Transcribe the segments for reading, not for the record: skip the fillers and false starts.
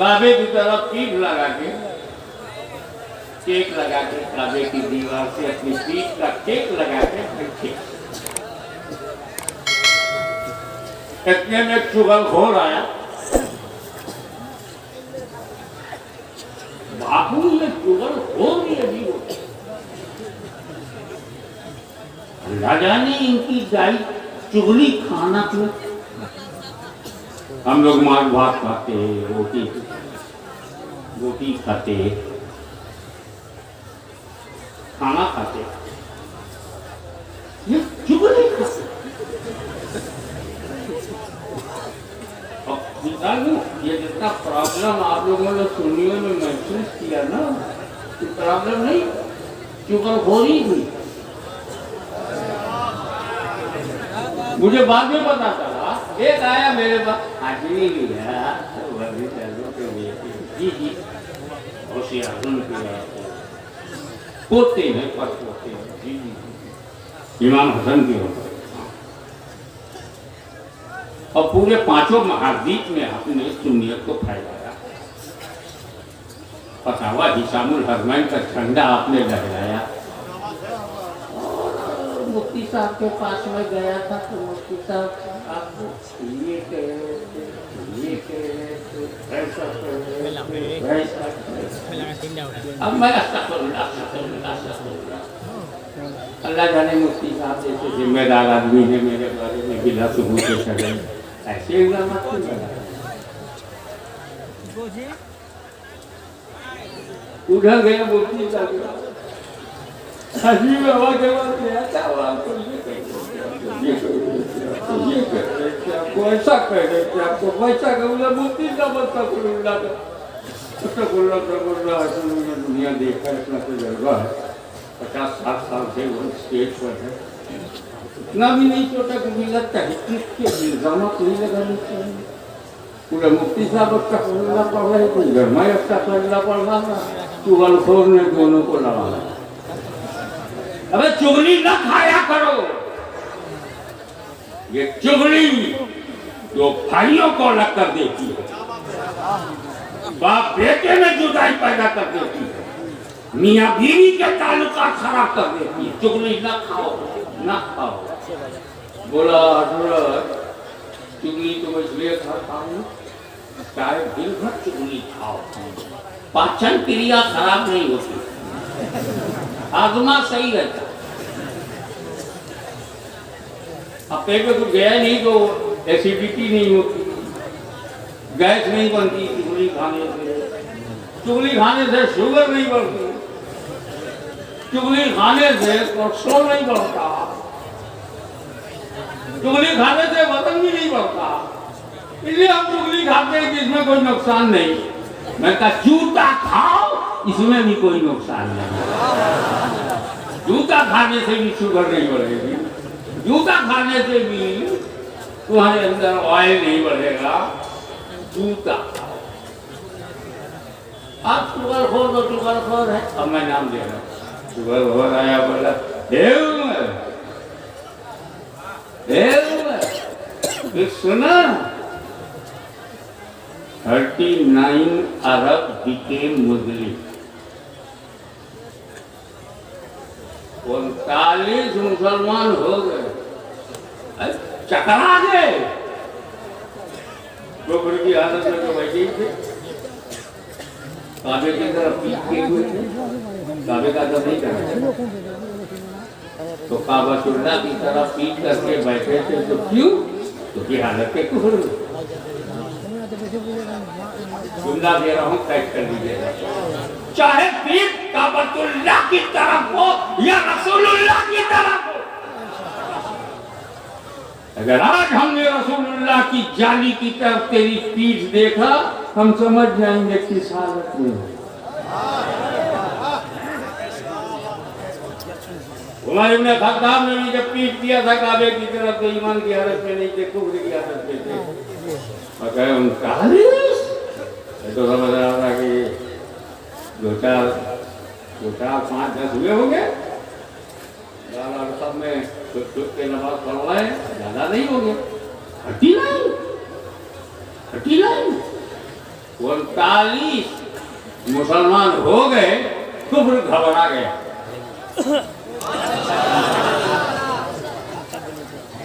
काबे की तरफ पीठ लगा के, टेक लगा के, काबे की दीवार से अपनी पीठ का टेक लगा के बैठे। इतने में चुगलखोर आया। बाबू ये चुगलखोर भी अजीब होता, राजा ने इनकी गाय चुगली खाना क्यों? हम लोग मांस भात खाते, रोटी खाते, खाना खाते, ये चुगली खाते। ये जितना प्रॉब्लम आप लोगों ने सुनियों में महसूस किया ना, तो प्रॉब्लम नहीं, चुगलखोरी हुई। मुझे बाद में पता चला, एक आया मेरे पास, हाजिरी लिया जी होशियार पोते हैं, पर पोते हैं जी इमाम हसन की होता। और पूरे पांचों महाद्वीप में आपने सुन्नियत को फैलाया। फतावा हिशामुल हरमैन का झंडा आपने लहराया। मुफ्ती साहब के पास में गया था तो मुफ्ती साहब आपको ये कह रहे थे, ये कह रहे थे, ऐसा कह रहे थे, वैसा कह रहे थे। अब मैं अल्लाह जाने मुफ्ती साहब जैसे जिम्मेदार आदमी है मेरे बारे में बिला सबूत के चले ऐसे इल्जाम क्यों लगा? उधर गया मुफ्ती साहब अजीब हवा के बाद गया क्या हुआ? आपको ये कर रहे थे, आपको ऐसा कह रहे थे, आपको वैसा कह रहे थे। मुफ्ती साहब दुनिया देखा है, इतना तजुर्बा है, 50-60 साल से वो स्टेज पर है, इतना भी नहीं सोचा कि मिलत तहकीक के इल्जाम नहीं लगाने चाहिए। पूरा मुफ्ती साहब अच्छा फैसला पढ़ रहे थे, घर में अच्छा फैसला पढ़ रहा था, चुगलखोर ने दोनों को लड़ा। अबे चुगली न खाया करो, ये चुगली तो भाइयों को अलग कर देती है, बाप बेटे में जुदाई पैदा कर देती है, मियाँ बीवी के ताल्लुकात खराब कर देती है। चुगली न खाओ, न खाओ। बोला हजरत चुगली तो मैं इसलिए खाता हूँ चाहे दिन भर चुगली खाओ, पाचन क्रिया खराब नहीं होती, आगमा सही रहता। अब पेट में कुछ गया नहीं तो एसिडिटी नहीं होती, गैस नहीं बनती चुगली खाने से, चुगली खाने से शुगर नहीं बढ़ती, चुगली खाने से कोलेस्ट्रॉल नहीं बढ़ता, चुगली खाने से वजन भी नहीं बढ़ता। इसलिए हम चुगली खाते हैं कि इसमें कोई नुकसान नहीं। मैं कहा जूता खाओ, इसमें भी कोई नुकसान नहीं। जूता खाने से भी शुगर नहीं बढ़ेगी, जूता खाने से भी तुम्हारे अंदर ऑयल नहीं बढ़ेगा। जूता आप चुगलखोर तो चुगलखोर है। अब मैं नाम दे रहा हूँ, चुगलखोर आया बोला सुना 39 अरब बिके मुस्लिम, 39 मुसलमान हो गए, चकरा गए। गोबर की हालत में तो बैठे थे, काबे की तरफ पीट के हुए थे, काबे का तो नहीं करना, तो काबतुल्लाह की तरफ पीट करके बैठे थे। तो क्यों? तो की हालत के कुफर जुमला दे रहा हूँ, कैद कर लीजिएगा। चाहे पीठ काबतुल्लाह की तरफ हो या रसूलुल्लाह की तरफ हो, अगर आज हमने रसूलुल्लाह की जाली की तरफ तेरी पीठ देखा, हम समझ जाएंगे किस हालत में है। उमर इब्न खत्ताब ने भी जब पीठ दिया था काबे की तरफ, तो ईमान की हालत में नहीं थे, कुफ्र की हालत में थे। और कहे उनका तो समझ रहा था कि 2, 4, 5, 10 हुए होंगे, सब में छुप के नमाज पढ़वाए, ज्यादा नहीं हो गया, 39। 39 मुसलमान हो गए, कुफ्र घबरा गया।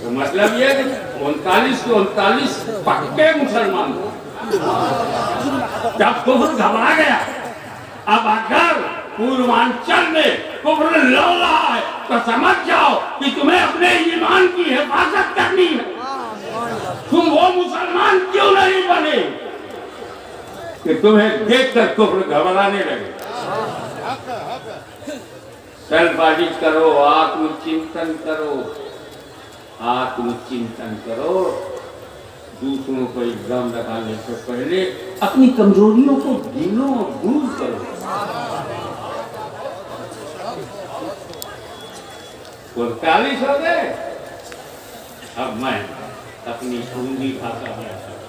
तो मतलब यह कि 39 के 39 पक्के मुसलमान हो। जब कुफ्र घबरा गया, अब अगर पूर्वांचल में कुफ्र लड़ रहा है तो समझ जाओ कि तुम्हें अपने ईमान की हिफाजत करनी है। तुम वो मुसलमान क्यों नहीं बने कि तुम्हें देखकर कुफ्र घबराने लगे। सेल्फ ऑडिट करो, आत्मचिंतन करो, आत्मचिंतन करो। दूसरों को एग्जाम लगाने से पहले अपनी कमजोरियों को गिनो, दूर करो। 45 हो गए। अब मैं अपनी हिंदी भाषा में आता हूं।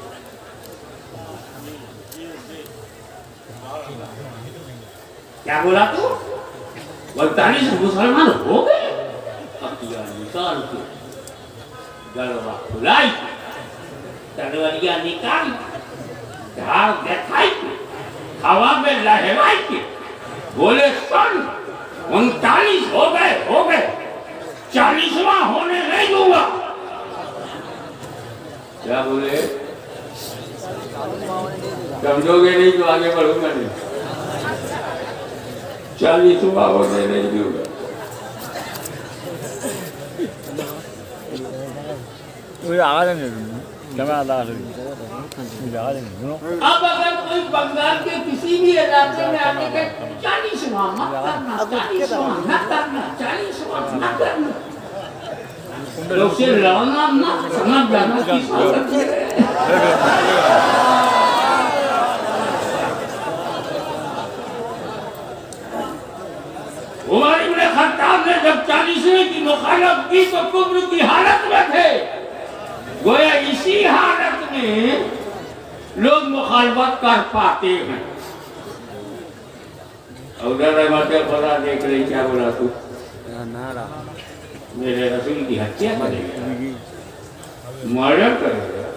क्या बोला तू? 45 मुसलमान हो गए। हथियार निकाल के, गलवा खुलाई, तलवारियां निकाल, धार दिखाई, हवा में लहराई के बोले सुन, 39 हो गए, 40वां होने नहीं दूंगा। क्या बोले? समझोगे नहीं तो आगे बढ़ूंगा नहीं। 40वां होने नहीं दूंगा। आवाज नहीं, अब अगर कोई बंगाल के किसी भी इलाके में आने के 40वां मत करना, 40वां मत करना, 40वां मत करना, लोग से लड़ना मत, समझ जाना किस बात से। उमर इब्न खत्ताब ने जब 40वें की मुखालफत की तो कुफ्र की हालत में थे। गोया इसी हालत में लोग मुखालफत कर पाते हैं। उधर मत पता देख रही, क्या बोला तू? मेरे रसूल की हत्या करेगा, मर्डर करेगा,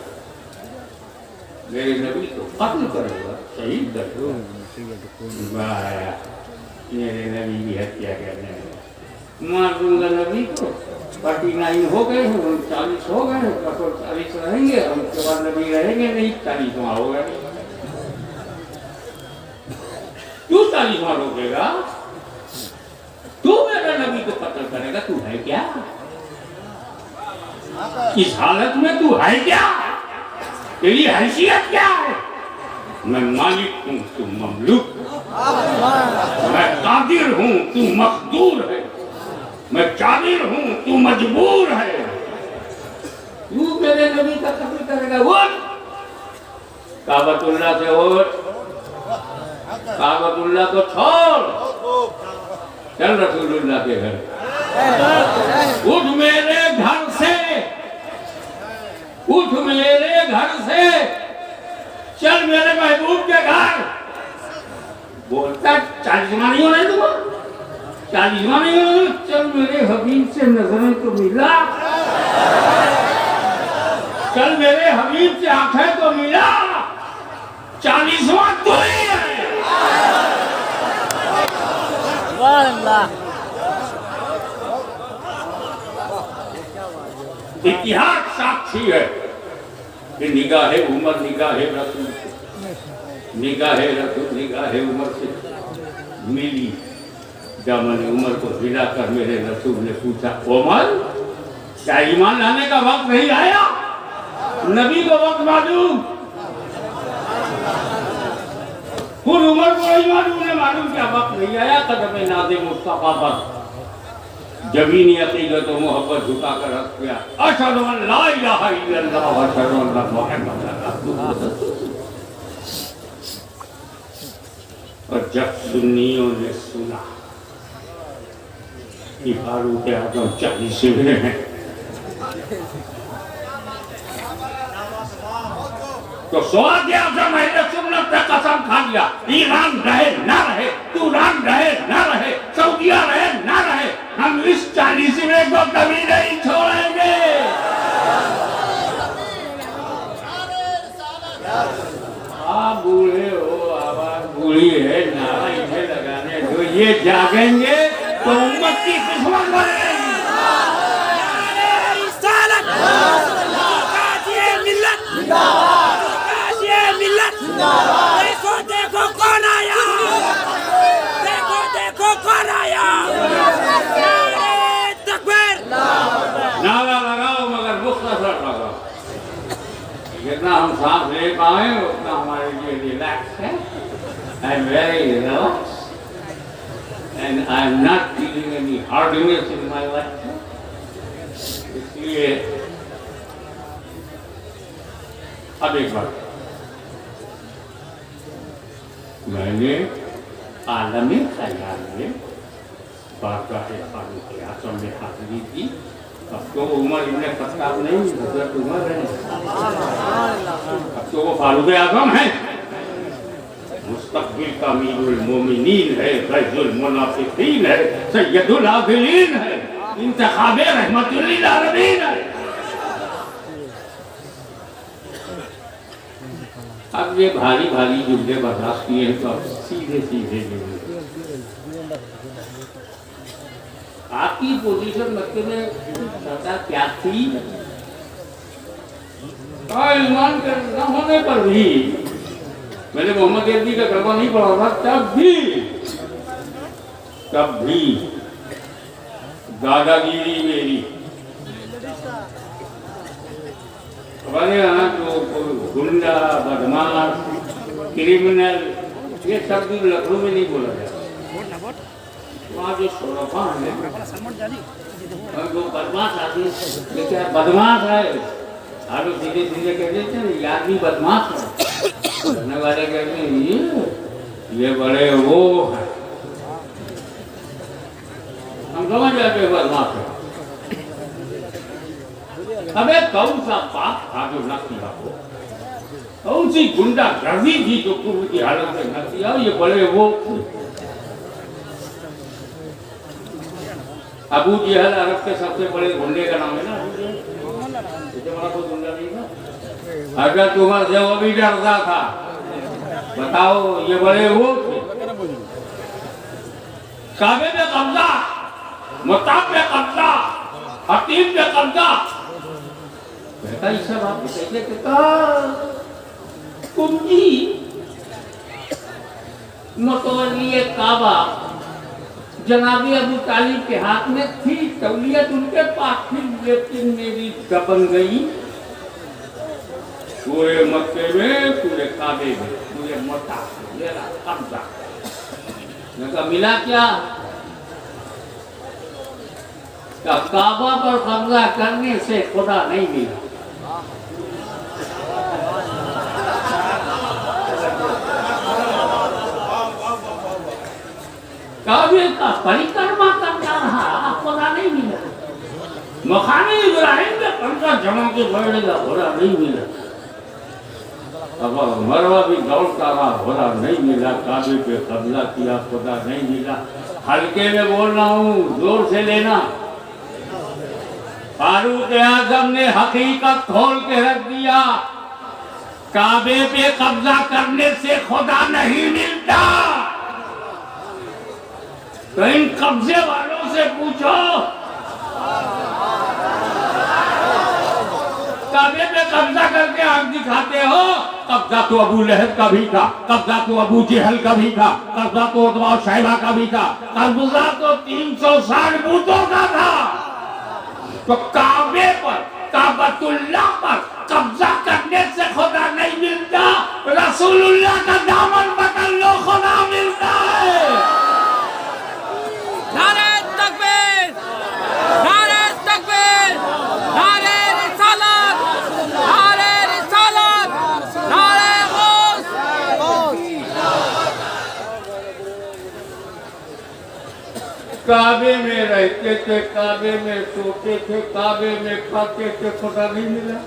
मेरे नबी को कत्ल करेगा, शहीद करेगा। मेरे नबी की हत्या करने मार दूंगा नबी को। 49 हो गए हैं, 39 हो गए हैं, 40 रहेंगे, उसके बाद नबी रहेंगे नहीं, 40वां होगा। तू 40वां रोकेगा? तू मेरे नबी को कत्ल करेगा? तू है क्या? इस हालत में तू है क्या? तेरी हैसियत क्या है? मैं मालिक हूँ, तू ममलूक। मैं कादिर हूँ, तू मकदूर है। मैं जाबिर हूँ, तू मजबूर है। तू मेरे नबी का कत्ल करेगा? उठ, काबतुल्लाह से उठ, काबतुल्लाह को छोड़, चल रसूलुल्लाह के घर। उठ मेरे घर से, उठ मेरे घर से, चल मेरे महबूब के घर। बोलता 40वां नहीं होने दूंगा, 40वां नहीं होने। चल मेरे हबीब से नजरें तो मिला, चल मेरे हबीब से आंखें तो मिला। 40वां तू ही है। इतिहास साक्षी है कि निगाहे उमर, निगाहे रसूल, निगाहे रसूल, निगाहे उमर से मिली। जब मैंने उमर को हिलाकर मेरे रसूल ने पूछा, उमर क्या ईमान लाने का वक्त नहीं आया? नबी को वक्त मालूम, खुद उमर को नहीं मालूम, ने मालूम क्या वक्त नहीं आया। कदम नाज़े मुस्तफा पर जमीनी अकीदत और मोहब्बत झुका कर रख गया। अशहदु अन ला इलाहा इल्लल्लाह व अशहदु अन्ना मुहम्मदन रसूलुल्लाह। और जब सुन्नियों ने सुना कि फारूक आज़म 40वें हैं, तो सोआद आज़म अहले सुन्नत ने कसम खा लिया, ईरान रहे ना रहे, तुरान रहे ना रहे, सऊदिया रहे ना रहे, हम इस 40वें को कभी नहीं छोड़ेंगे। बूढ़े ही है, नारा इन्हें लगाने दो, ये जागेंगे तो उम्मत की किस्मत बनेगी। देखो देखो कौन आया, देखो देखो कौन आया। नारे तकबीर, नारा लगाओ मगर मुख्तसर लगाओ। जितना हम सांस ले पाए उतना हमारे लिए रिलैक्स है। I am very relax and I am not feeling any hardness in my life. इसलिए अब एक बार मैंने आलमी ख्याल में बारगाह फारूक आज़म में हाजिरी की। अब तो उमर इब्न खत्ताब नहीं, हज़रत उमर है। अब तो वो फारूक आज़म है, मुस्तक़बिल का अमीरुल मोमिनीन है, फैज़ुल मुनाफ़िक़ीन है, सय्यदुल आदिलीन है, इंतख़ाबे रहमतुल लिल आलमीन है। अब ये भारी भारी जुमले बर्दाश्त किए हैं तो अब सीधे सीधे जुमले। आपकी पोजीशन मक्के में पता क्या थी? ईमान के न होने पर भी मैंने मोहम्मद अली का कलमा नहीं पढ़ा था, तब भी दादागिरी मेरी हमारे यहाँ जो गुंडा बदमाश क्रिमिनल ये सब भी लखनऊ में नहीं बोला जाता। वहाँ जो शोरफा है और जो बदमाश आदमी क्या बदमाश है, आप लोग सीधे सीधे कह देते हैं ये आदमी बदमाश है, करने वाले कहते हैं ये बड़े वो है, हम समझ जाते हैं बदमाश है। अबे कौन सा पाप था जो न किया हो, कौन सी गुंडा गर्दी थी जो पूर्व की हालत में न किया, ये बड़े वो अबू जहल अरब के सबसे बड़े गुंडे का नाम है ना, इतना बड़ा कोई गुंडा नहीं था। अगर तुम्हार से वो भी डरता था, बताओ ये बड़े वो थे। काबे में कब्जा, मुताब में कब्जा, हतीम में कब्जा, कहता ये सब आप कैसे कहता कुंजी मतवल्ली काबा जनाबी अबू तालिब के हाथ में थी, तौलियत उनके पास थी, लेकिन मेरी दबन गई पूरे मक्के में, पूरे काबे में, पूरे मक्का मेरा कब्जा। मैंने मिला क्या? काबा पर कब्जा करने से खुदा नहीं मिला। काबे का परिक्रमा करता रहा, खुदा नहीं मिला। मकामी इब्राहिम में पंखा जमा के बढ़ेगा, खुदा नहीं मिला। अब मरवा भी दौड़ता रहा, खुदा नहीं मिला। काबे पे कब्जा किया, खुदा नहीं मिला। हल्के में बोल रहा हूँ, जोर से लेना। फारूक आज़म ने हकीकत खोल के रख दिया, काबे पे कब्जा करने से खुदा नहीं मिलता। तो इन कब्जे वालों से पूछो, काबे पे कब्जा करके आंख दिखाते हो, कब्जा तो अबू लहब का भी था, कब्जा तो अबू जहल का भी था, कब्जा तो उतबा और शैबा का भी था, कब्जा तो 360 बूतों का था। तो काबे पर, काबतुल्लाह पर कब्जा करने से खुदा नहीं मिलता, रसूलुल्लाह का दामन पकड़ लो, खुदा मिलता है। नारे तकबीर, नारे तकबीर, नारे रिसालत, नारे रिसालत, नारे गौस। काबे में रहते थे, काबे में सोते थे, काबे में खाते थे, खुदा नहीं मिला।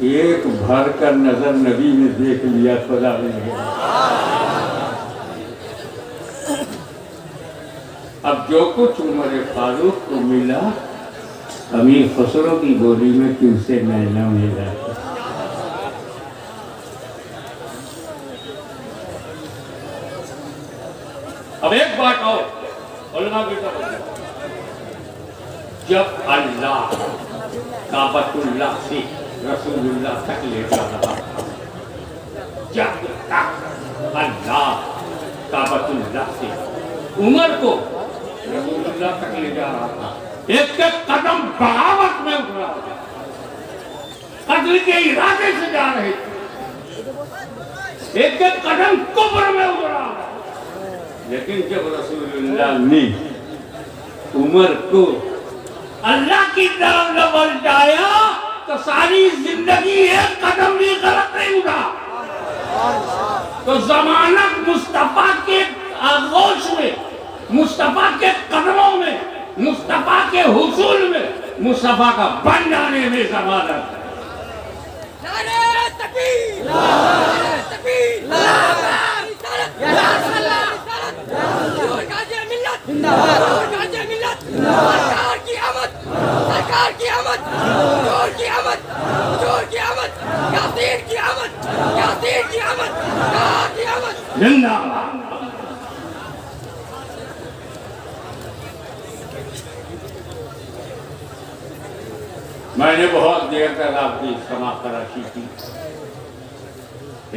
एक भर कर नजर नबी ने देख लिया, खुदा नहीं मिला। अब जो कुछ उमर फारूक को मिला, अमीर खुसरो की गोली में किससे नैना मिला। अब एक बात और उलमा की तरफ, जब अल्लाह काबतुल्लाह से रसूलुल्लाह तक ले जा रहा था, जब तक अल्लाह काबतुल्लाह से उमर को रसूलुल्लाह तक ले जा रहा था, एक एक कदम बगावत में उठ रहा था, कत्ल के इरादे से जा रहे थे, एक एक कदम कुफ्र में उठ रहा था। लेकिन जब रसूलुल्लाह ने उमर को अल्लाह की तरफ लौटाया तो सारी जिंदगी एक कदम भी गलत नहीं उठा। तो जमानत मुस्तफा के आगोश में, मुस्तफा के कदमों में, मुस्तफा के हुसूल में, मुस्तफा का बन जाने में जमानत है। नारे तकबीर, नारे तकबीर, सरकार की आमद, सरकार की आमद, हुजूर की आमद, हुजूर की आमद, यासीन की आमद, यासीन की आमद, की आमद, जिंदाबाद। मैंने बहुत देर तक आपकी क्षमा तलाशी की,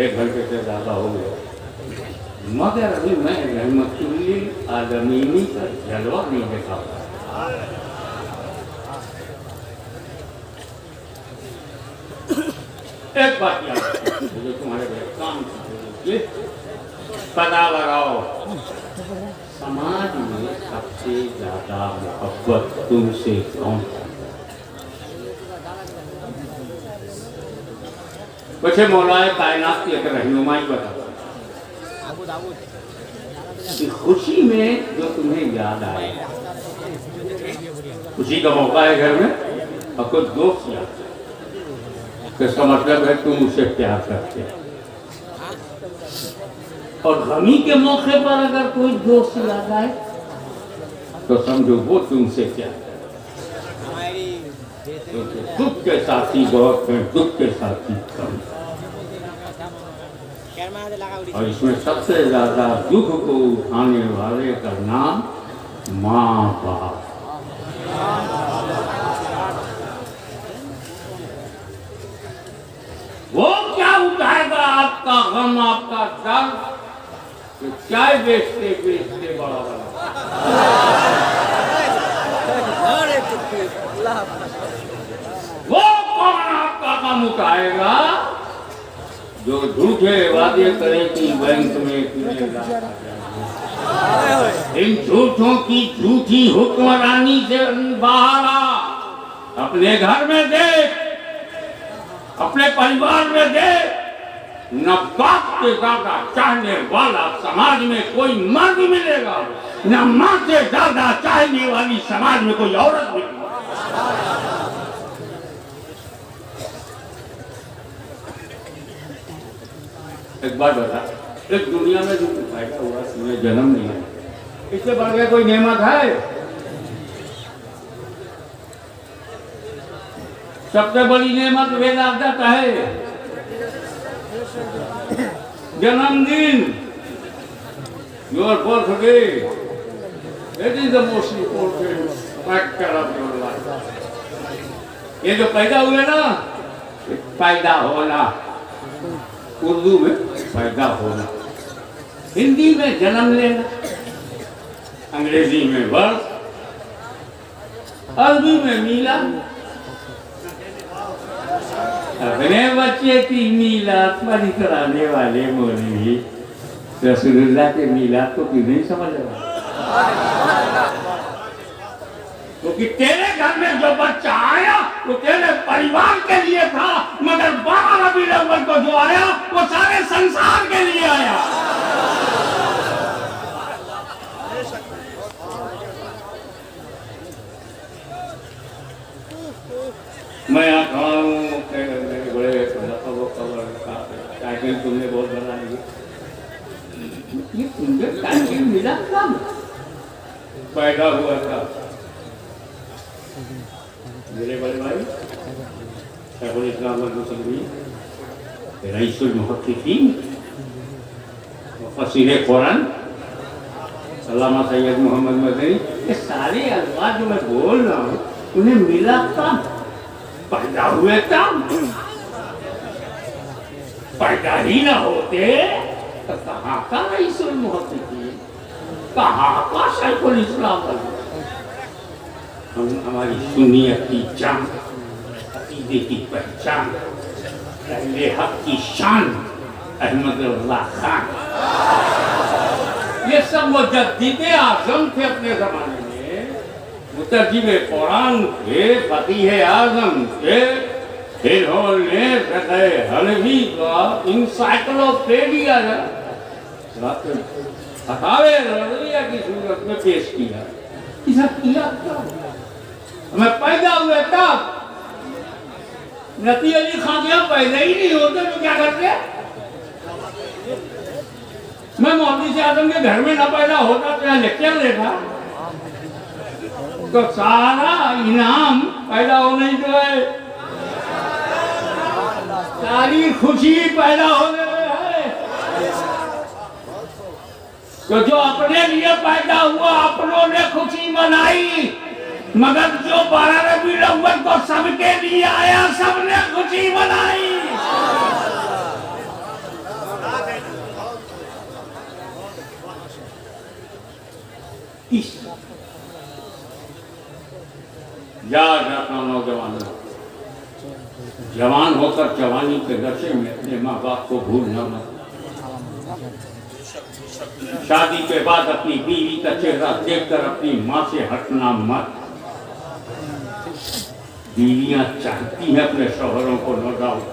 1 घंटे से ज्यादा हो गया, मगर अभी मैं रहमतुल्लिल आलमीनी का जलवा नहीं देखा। एक बात याद रखो, जो तुम्हारे बड़े काम की पता लगाओ, समाज में सबसे ज्यादा मोहब्बत तुमसे कौन है? मुझे मौलाए कायनात की एक रहनुमाई बता, खुशी में जो तुम्हें याद आए, खुशी का मौका है घर में और कुछ दोस्त याद है, तो इसका मतलब है तुम उसे प्यार करते हो। और गमी के मौके पर अगर कोई दोस्त याद आए तो समझो वो तुमसे प्यार करे। दुख के साथी बहुत हैं, दुख के साथी कम। और इसमें सबसे ज्यादा दुख को उठाने वाले का नाम माँ बाप। वो क्या उठाएगा आपका गम, आपका दर्द? चाय बेचते बेचते बड़ा बड़ा वो कौन आपका गम उठाएगा? जो झूठे वादे करे कि बैंक में इन झूठों की झूठी हुक्मरानी से बाहर आ, अपने घर में देख, अपने परिवार में देख, न बाप से ज्यादा चाहने वाला समाज में कोई मर्द मिलेगा, न माँ से ज्यादा चाहने वाली समाज में कोई औरत मिलेगी। एक बात बता, इस दुनिया में जो पैदा हुआ तुम्हें जन्म नहीं है, इससे बढ़ गया कोई नेमत है? सबसे बड़ी नेमत वेदांत है, जन्मदिन, your birthday, that is the most important factor of your life। ये जो पैदा हुए ना, पैदा होना, उर्दू में पैदा होना, हिंदी में जन्म लेना, अंग्रेजी में बर्थ, अरबी में मिलाद। अपने बच्चे की मिलाद पर कराने वाले मौलवी रसूलुल्लाह के मिलाद को क्यों नहीं समझ रहा? क्योंकि तेरे घर में जो बच्चा आया वो तेरे परिवार के लिए था, मगर 12 रबीउल अव्वल को जो आया वो सारे संसार के लिए आया। मैं यहाँ खड़ा हूँ, बड़े टाइटल तुमने बहुत बना लिया, ये तुमसे टाइटल मिला कब? पैदा हुआ था मेरे बड़े भाई शेखुल इस्लाम रईसुल मुहक्किकीन मुफस्सिर कुरान अल्लामा सैयद मोहम्मद मदनी, ये सारे अल्फाज जो मैं बोल रहा हूँ उन्हें मिला कब? पैदा हुए तब। पैदा ही ना होते तो कहाँ का रईसुल मुहद्दिसीन, कहाँ का शैखुल इस्लाम? हम हमारी सुन्नियत की जान, अकीदे की पहचान, अहले हक की शान अहमदुल्लाह खान, ये सब मुजद्दिदे आज़म थे अपने जमाने में, मुतर्जिमे कुरान थे, फकीहे आज़म थे, इन्होंने फ़िक़्ह हनफ़ी का इंसाइक्लोपीडिया फतावे नज़रिया की सूरत में पेश किया। इसे किया क्या? हमें पैदा हुए तब। नबी अली खां के यहाँ पैदा ही नहीं होते तो क्या करते? मैं मौलवी से आजम के घर में न पैदा होता तो यहाँ लेक्चर लेता, तो सारा इनाम पैदा होने ही तो है, सारी खुशी पैदा होने में है। तो जो अपने लिए पैदा हुआ अपनों ने खुशी मनाई, मगर जो 12 रबीउल अव्वल को सबके लिए आया सबने खुशी मनाई। याद रखना नौजवान, जवान होकर जवानी के नशे में अपने माँ बाप को भूलना मत। शादी के बाद अपनी बीवी का चेहरा देखकर अपनी माँ से हटना मत। बीवियां चाहती हैं अपने शौहरों को, नो डाउट,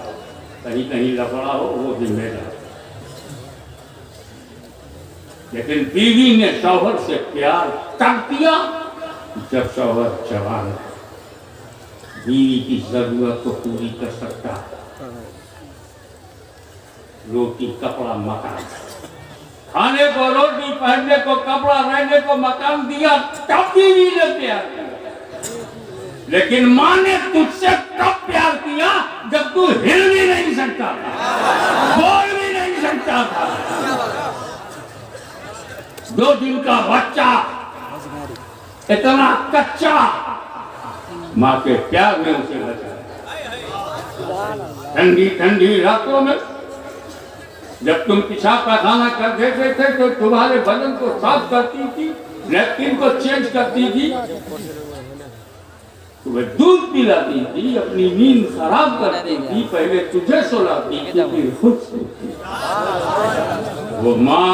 कहीं कहीं लफड़ा हो वो जिम्मेदार, लेकिन बीवी ने शौहर से प्यार तब किया जब शौहर जवान है, बीवी की जरूरत को पूरी कर सकता है। रोटी कपड़ा मकान, खाने को रोटी, पहनने को कपड़ा, रहने को मकान दिया, तब बीवी ने प्यार किया। लेकिन माँ ने तुझसे तब प्यार किया जब तू हिल भी नहीं सकता था, बोल भी नहीं सकता था। 2 दिन का बच्चा इतना कच्चा, माँ के प्यार में उसे बचा। ठंडी ठंडी रातों में जब तुम पेशाब का खाना कर देते थे तो तुम्हारे बदन को साफ करती थी, नैपकिन को चेंज करती थी, तुम्हें दूध पिलाती थी, अपनी नींद खराब करती थी, पहले तुझे सुलाती थी फिर खुद सोती। वो माँ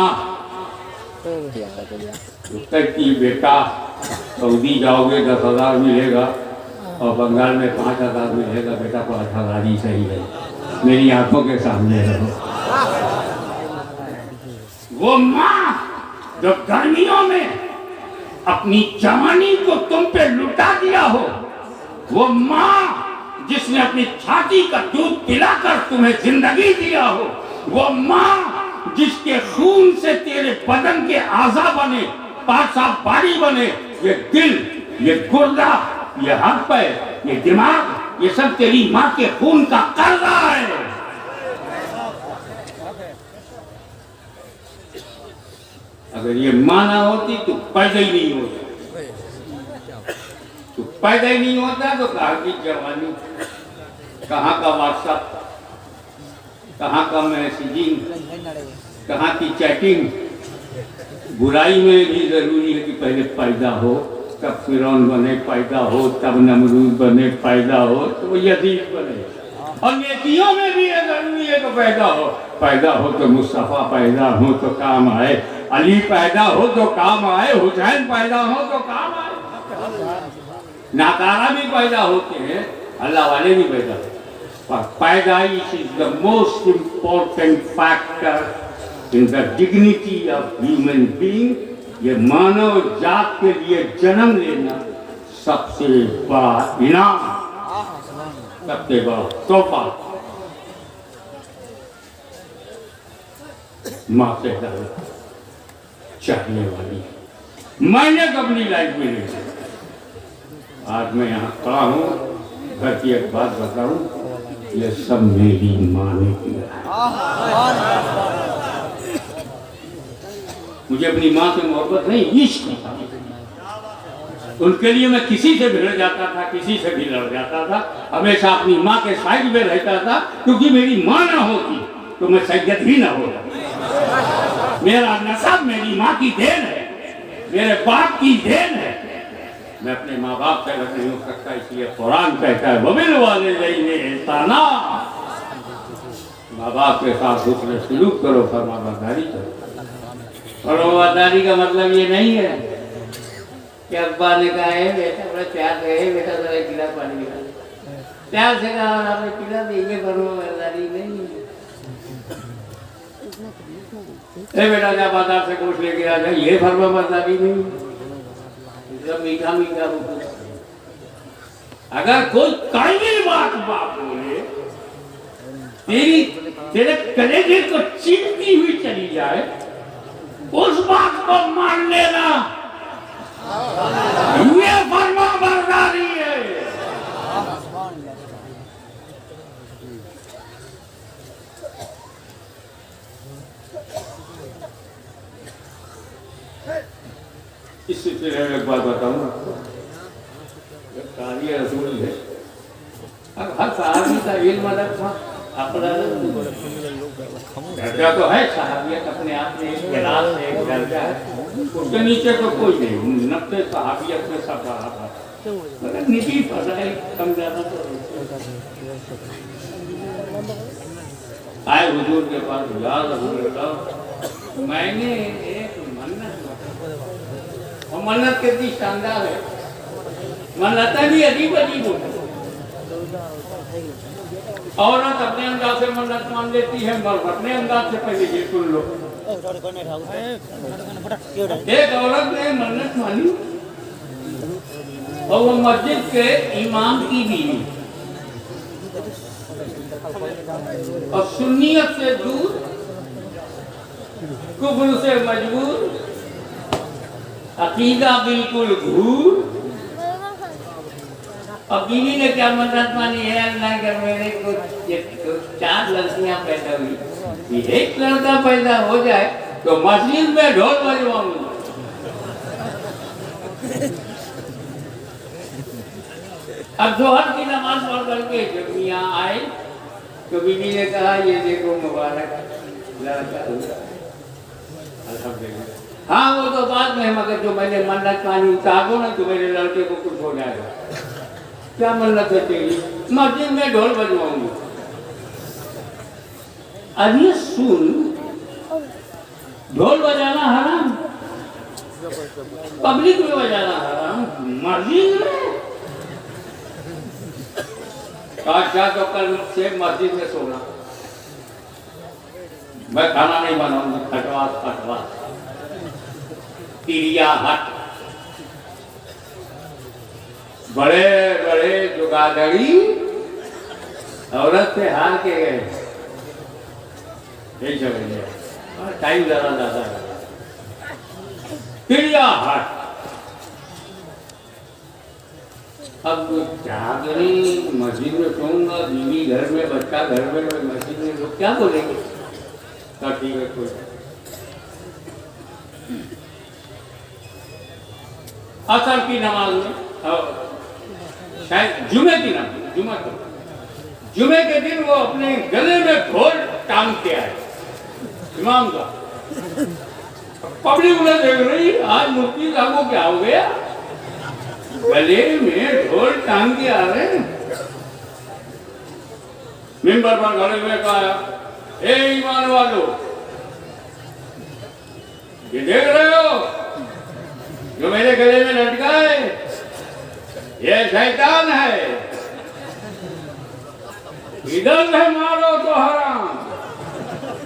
कहती बेटा सऊदी जाओगे 10,000 मिलेगा और बंगाल में 5,000 मिलेगा, बेटा 5,000 ही सही है, मेरी आंखों के सामने रहो। वो माँ जो गर्मियों में अपनी जवानी को तुम पे लुटा दिया हो, वो माँ जिसने अपनी छाती का दूध पिलाकर तुम्हें जिंदगी दिया हो, वो माँ जिसके खून से तेरे बदन के आज़ा बने, पाक बारी बने, ये दिल, ये गुर्दा, ये हाथ पैर, ये दिमाग, ये सब तेरी माँ के खून का कर्जा है। अगर ये माँ ना होती तो पैदा ही नहीं होता, तो पैदा ही नहीं होता तो कहाँ की जवानी, कहाँ का व्हाट्सएप, कहाँ का मैसेजिंग, कहाँ की चैटिंग। बुराई में भी जरूरी है कि पहले पैदा हो, तब फिरौन बने, पैदा हो तब नमरूद बने, पैदा हो तो यजीद बने। और नेकियों में भी ये जरूरी है कि पैदा हो तो मुस्तफ़ा पैदा हो तो काम आए, अली पैदा हो तो काम आए, हुसैन पैदा हो तो काम आए। नाकारा भी पैदा होते हैं, अल्लाह वाले भी पैदा होते हैं, पर पैदाइश is the most important factor in the dignity of human being. ये मानव जात के लिए जन्म लेना सबसे बड़ा इनाम, सबसे बड़ा तोहफा माँ से ज्यादा चाहने वाली मैंने अपनी लाइफ में नहीं देखा। आज मैं यहाँ खड़ा हूँ, घर की एक बात बताऊँ, ये सब मेरी माँ ने किया है। मुझे अपनी माँ से मोहब्बत नहीं, इश्क था। उनके लिए मैं किसी से भिड़ जाता था, किसी से भी लड़ जाता था, हमेशा अपनी माँ के साइड में रहता था, क्योंकि मेरी माँ ना होती तो मैं सैयद ही ना होता। मेरा नसब मेरी माँ की देन है, मेरे बाप की देन है। मैं अपने माँ बाप से अलग नहीं हो सकता, इसलिए कुरान कहता है वबिल वालिदैनि इहसाना, माँ बाप के साथ हुस्न सलूक करो, फरमाबरदारी करो। फरमाबरदारी का मतलब ये नहीं है कि अब्बा ने कहा है बेटा बड़ा प्यार है, बेटा जरा एक गिलास पानी निकाल, प्यार से कहा आपने पिला देंगे, फरमाबरदारी नहीं है। बेटा क्या बाजार से कुछ लेके आ जाए, ये फरमाबरदारी नहीं है। मीठा मीठा अगर कोई कड़वी बात बाप बोले, तेरे कलेजे को चीरती हुई चली जाए, उस बात को मान लेना, ये फरमाबरदारी है। इस सिलसिले में एक बात बताऊँ, कारी रसूल है, अब हर साहबी का इल्म अलग था, अपना दर्जा तो है, सहाबियत अपने आप में एक क्लास है, एक दर्जा है, उसके नीचे तो कोई नहीं, नब्बे सहाबियत में सब रहा था, मगर निजी फजाइल कम ज्यादा तो आए हुजूर के पास, या रसूल अल्लाह, मैंने एक मन्नत, और मन्नत कितनी शानदार है, मन्नतें भी अजीब अजीब होती, औरत अपने अंदाज से मन्नत मान लेती है, मर्द अपने अंदाज से। पहले ये सुन लो, एक औरत ने मन्नत मानी और वो मस्जिद के इमाम की बीवी, और सुन्नियत से दूर, कुफ्र से मजबूर, अकीदा बिल्कुल भूल। और बीवी ने क्या मन्नत मानी है, अल्लाह कर मेरे को 4 लड़कियां पैदा हुई, एक लड़का पैदा हो जाए तो मस्जिद में ढोल बजवाऊंगा। अब जोहर की नमाज पढ़ करके जब यहाँ आए तो बीवी ने कहा ये देखो मुबारक लड़का हुआ, अल्हम्दुलिल्लाह। हाँ वो तो बात में, मगर जो मैंने मन्नत मानी उतारो ना तो मेरे लड़के को कुछ हो जाएगा। क्या मन्नत है तेरी? मस्जिद में ढोल बजवाऊंगी। अब ये सुन, ढोल बजाना हराम, पब्लिक में बजाना हराम, मस्जिद में। अच्छा तो कल से मस्जिद में सोना, मैं खाना नहीं बनाऊंगी, खटवास खटवास तिरिया हट। बड़े बड़े जुगाड़ी औरत से हार के गए, यही समझ, टाइम ज्यादा ज्यादा तिरिया हट। अब क्या करें, मस्जिद में सोऊंगा, बीवी घर में, बच्चा घर में, मस्जिद में, लोग क्या बोलेंगे? तो ठीक है, कोई असर की नमाज में, शायद जुमे की नमाज, जुमे के दिन वो अपने गले में ढोल टांग के आए इमाम का। पब्लिक उन्हें देख रही, आज मुफ्ती साहब को क्या हो गया, गले में ढोल टांग के आ रहे हैं। मिंबर पर खड़े हुए कहा, ए ईमान वालों, ये देख रहे हो जो मेरे गले में लटका है, ये शैतान है, इधर से मारो तो हराम,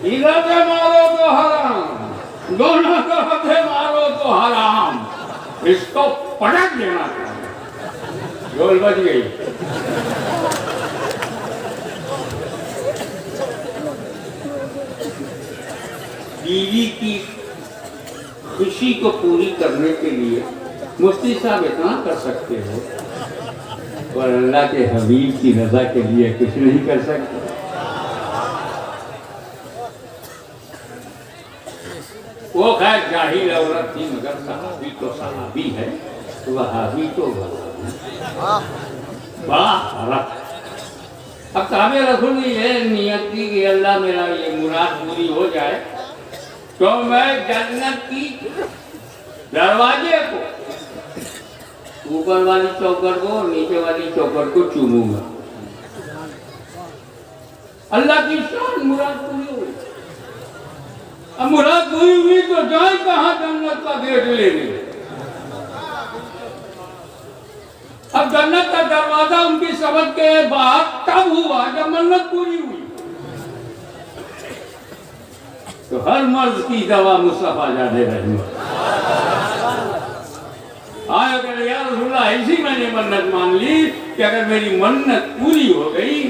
इधर से मारो तो हराम, दोनों तरफ से मारो तो हराम, इसको पटक देना चाहिए। ढोल बज गई। बीवी की खुशी को पूरी करने के लिए मुफ्ती साहब इतना कर सकते हो, और अल्लाह के हबीब की रजा के लिए कुछ नहीं कर सकते। वो खैर जाहिल औरत थी मगर सहाबी तो सहाबी है, वहाबी तो वहाबी। बड़ा फर्क। अब काबे रसूल की ये नियत थी कि अल्लाह मेरा ये मुराद पूरी हो जाए तो मैं जन्नत की दरवाजे को, ऊपर वाली चौखट को, नीचे वाली चौखट को चूमूंगा। अल्लाह की शान मुराद पूरी हुई। अब मुराद पूरी हुई तो जाए कहाँ जन्नत का गेट लेने। अब जन्नत का दरवाजा उनकी सबक के बाद तब हुआ जब मन्नत पूरी हुई। तो हर मर्द की दवा मुस्तफा जाने रही। आया करे यार रसूलुल्लाह, ऐसी मैंने मन्नत मान ली कि अगर मेरी मन्नत पूरी हो गई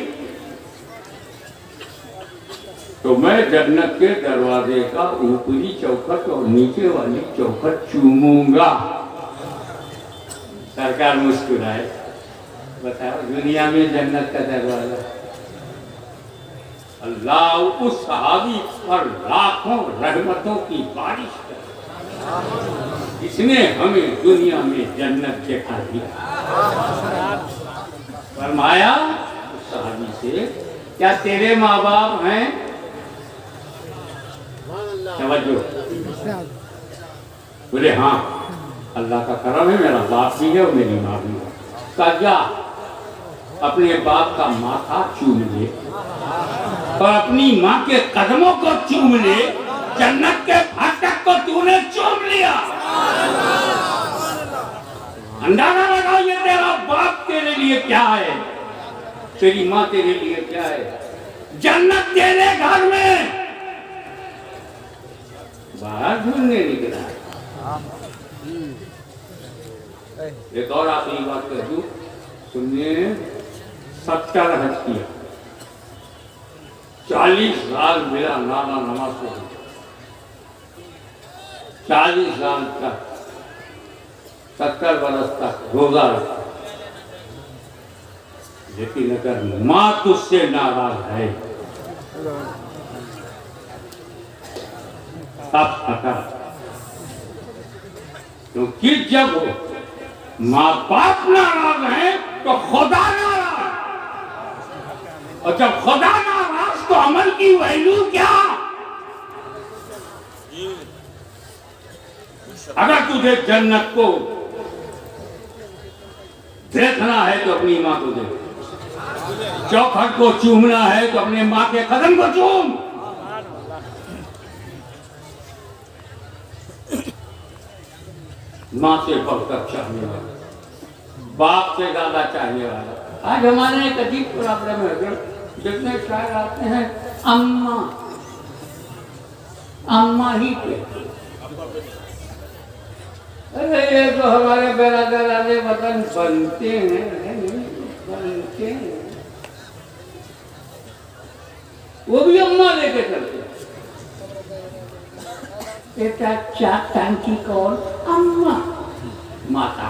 तो मैं जन्नत के दरवाजे का ऊपरी चौखट और नीचे वाली चौखट चूमूंगा। सरकार मुस्कुराए। बताओ दुनिया में जन्नत का दरवाजा, अल्लाह उस सहाबी पर लाखों रहमतों की बारिश कर, इसने हमें दुनिया में जन्नत दिखा दिया। फरमाया उस सहाबी से, क्या तेरे माँ बाप हैं? समझो। बोले हाँ, अल्लाह का करम है, मेरा बाप भी है और मेरी माँ भी है। कहा अपने बाप का माथा चूम ले और अपनी माँ के कदमों को चूम ले, जन्नत के फाटक को तूने चूम लिया। अंदाजा लगाओ ये तेरा बाप तेरे लिए क्या है, तेरी माँ तेरे लिए क्या है। जन्नत तेरे घर में, बाहर ढूंढने निकला। एक और आखिरी बात कर दूं, तुमने 70 हज किया, 40 साल मेरा नाना नमाज को, 40 साल तक 70 बरस तक रोजा रखा, लेकिन अगर माँ तुझसे नाराज है तब हटा। क्योंकि जब माँ बाप नाराज है तो खुदा नाराज, और जब खुदा नाराज तो अमल की वैल्यू क्या। अगर तुझे जन्नत को देखना है तो अपनी माँ को देख, चौखट को चूमना है तो अपने माँ के कदम को चूम। माँ से बढ़कर चाहने वाला, बाप से ज्यादा चाहने वाला। आज हमारे एक अजीब प्रॉब्लम है, जितने शायर आते हैं अम्मा अम्मा ही पे। अरे ये तो हमारे बेरादर वाले वतन बनते हैं, वो भी अम्मा लेके चलते। बेटा चार टंकी कौन? अम्मा, माता।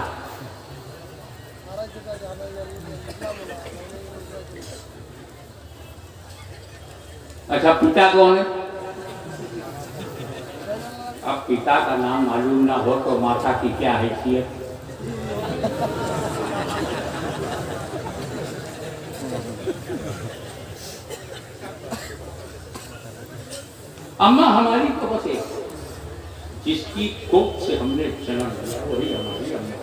अच्छा पिता कौन है? अब पिता का नाम मालूम ना हो तो माता की क्या हैसियत। अम्मा हमारी तो बस एक, जिसकी कोख से हमने जन्म लिया वही हमारी अम्मा,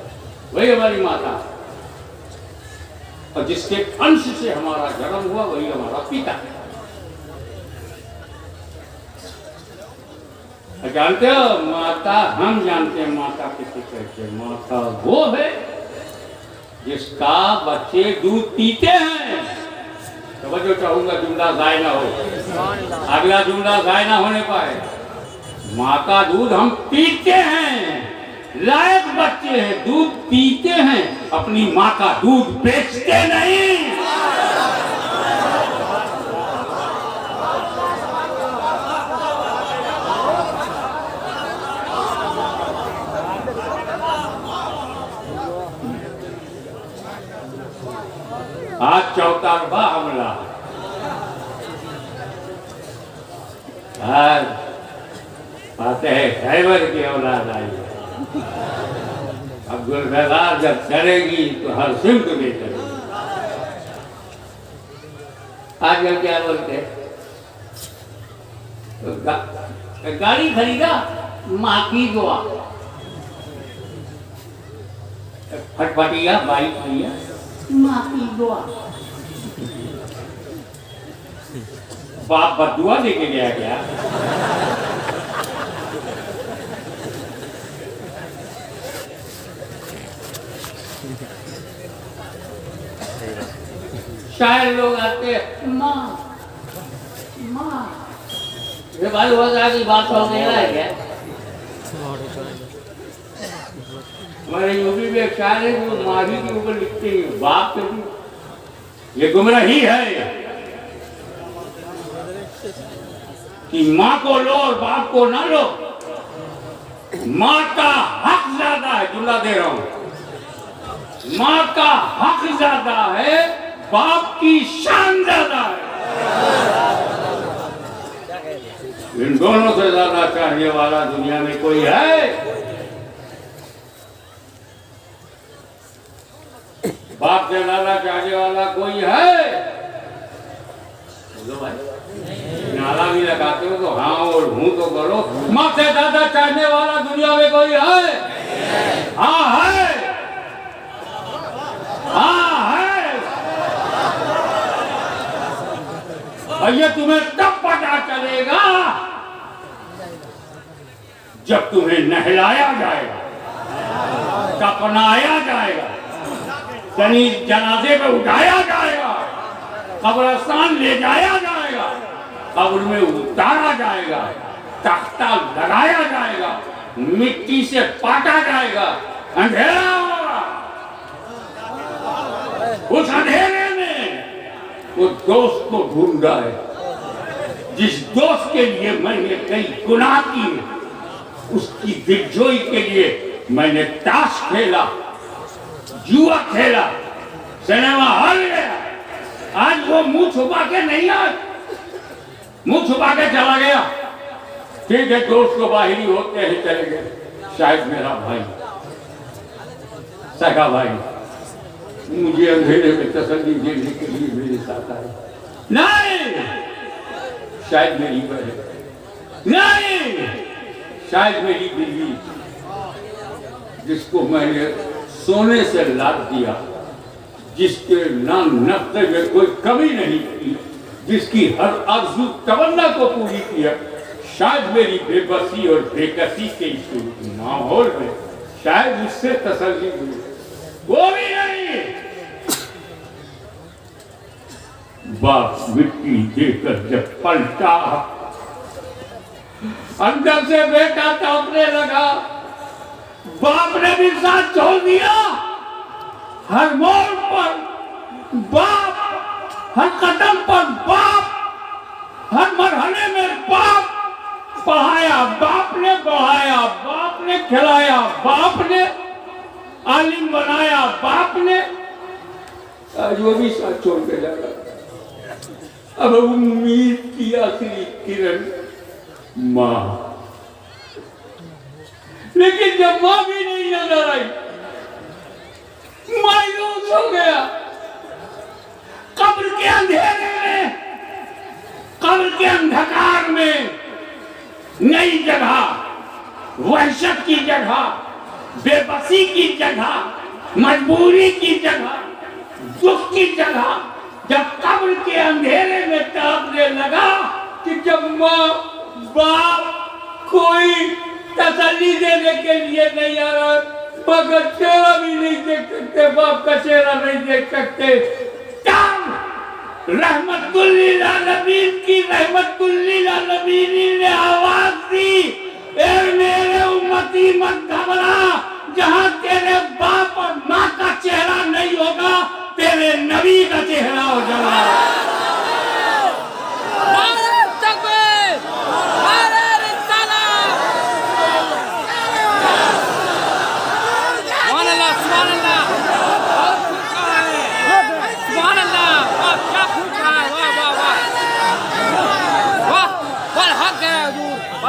वही हमारी माता, और जिसके अंश से हमारा जन्म हुआ वही हमारा पिता। जानते हो माता, हम जानते हैं माता किसे कहते हैं। माता वो है जिसका बच्चे दूध पीते हैं। तो चाहूंगा जुमला जाए ना हो, अगला जुमला जाए ना होने पाए। माँ का दूध हम पीते हैं, लायक बच्चे हैं, दूध पीते हैं, अपनी माँ का दूध बेचते नहीं। आज 44वां हमला। आज आते हैं खैबर की औलाद आई है। अब गुलजार जब चलेगी तो हर सिमत में चलेगी। आजकल क्या बोलते हैं, तो गाड़ी खरीदा माँ की दुआ, फटफटिया बाइक लिया माँ की दुआ, बाप बदुआ लेके गया क्या? शायर लोग आते माँ माँ, ये भाई वजह की बात हो नहीं रहा है क्या? हमारे यूपी में एक शायर है जो माही के ऊपर लिखते हैं बाप के भी, ये गुमराही है कि माँ को लो और बाप को ना लो। माँ का हक ज्यादा है, जुमला दे रहा हूं, माँ का हक ज्यादा है, बाप की शान ज्यादा है। इन दोनों से ज्यादा चाहने वाला दुनिया में कोई है? बाप से ज्यादा चाहने वाला कोई है? बोलो भाई, नारा भी लगाते हो तो हाँ और हूं तो करो। माँ से ज्यादा चाहने वाला दुनिया में कोई है? हाँ है, हाँ है। और ये तुम्हें तब पता चलेगा जब तुम्हें नहलाया जाएगा, कफनाया जाएगा, जनाजे पे उठाया जाएगा, कब्रिस्तान ले जाया जाएगा, कब्र में उतारा जाएगा, तख्ता लगाया जाएगा, मिट्टी से पाटा जाएगा, अंधेरा होगा। उस अंधेरे में वो दोस्त को ढूंढ रहा है जिस दोस्त के लिए मैंने कई गुनाह किए, उसकी दिग्जोई के लिए मैंने ताश खेला, जुआ खेला, सिनेमा हॉल गया। आज वो मुंह छुपा के नहीं आया, मुंह छुपा के चला गया। ठीक है, दोस्त को बाहरी होते हैं चले गए। शायद मेरा भाई, सगा भाई, मुझे अंधेरे में तसल्ली देने के लिए मेरे साथ आए। नहीं, शायद मेरी बहन, नहीं, शायद मेरी बीवी, जिसको मैंने सोने से लाद दिया, जिसके नाम नफ्ते में कोई कमी नहीं की, जिसकी हर आरज़ू तमन्ना को पूरी किया। शायद मेरी बेबसी और बेकसी के इस माहौल में शायद उससे तसल्ली हुई, वो भी नहीं। बाप मिट्टी देकर जब पलटा, अंदर से बेटा तड़पने लगा। बाप ने भी साथ छोड़ दिया। हर मोड़ पर बाप, हर कदम पर बाप, हर मरहले में बाप। पढ़ाया बाप ने, बढ़ाया बाप ने, खिलाया बाप ने, आलिम बनाया बाप ने। आज वो भी साथ छोड़ के जा रहा। अब उम्मीद की आखिरी किरण माँ, लेकिन जब माँ भी नहीं नजर आई, मायूस हो गया। कब्र के अंधेरे में, कब्र के अंधकार में नई जगह, वहशत की जगह, बेबसी की जगह, मजबूरी की जगह, दुख की जगह, जब कब्र के अंधेरे में तड़पने लगा कि जब माँ बाप कोई तसल्ली देने के लिए नहीं आ रहा, मगर चेहरा भी नहीं देख सकते, बाप का चेहरा नहीं देख सकते। रहमतुल लिल आलमीन की रहमतुल लिल आलमीन ने आवाज दी, ए मेरे उम्मती मत घबरा, जहां तेरे बाप और माँ का चेहरा नहीं होगा, तेरे नबी का चेहरा हो जाएगा।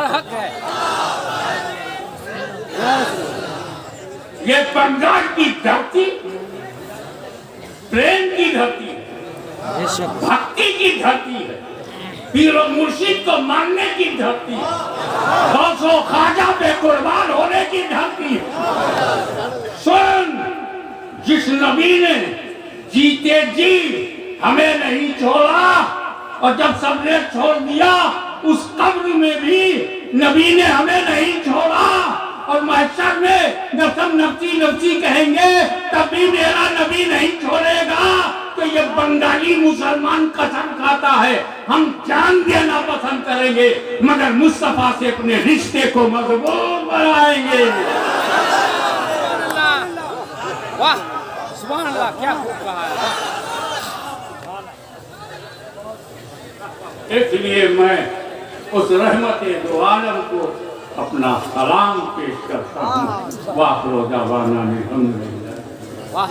हक है। ये बंगाल की धरती प्रेम की धरती है, भक्ति की धरती है, पीरो मुर्शिद को मानने की धरती है, गौसो ख्वाजा पे कुर्बान होने की धरती है। स्वयं जिस नबी ने जीते जी हमें नहीं छोड़ा और जब सबने छोड़ दिया उस कब्र में भी नबी ने हमें नहीं छोड़ा और महशर में जब सब नफ्सी नफ्सी कहेंगे तब भी मेरा नबी नहीं छोड़ेगा। तो ये बंगाली मुसलमान कसम खाता है हम जान देना पसंद करेंगे मगर मुस्तफा से अपने रिश्ते को मजबूत बनाएंगे। वाह सुभान अल्लाह, क्या खूब कहा है। इसलिए मैं उस रहमत-ए-दो आलम को अपना सलाम पेश करता हूँ। वाह रोजा वाना ने हम वाह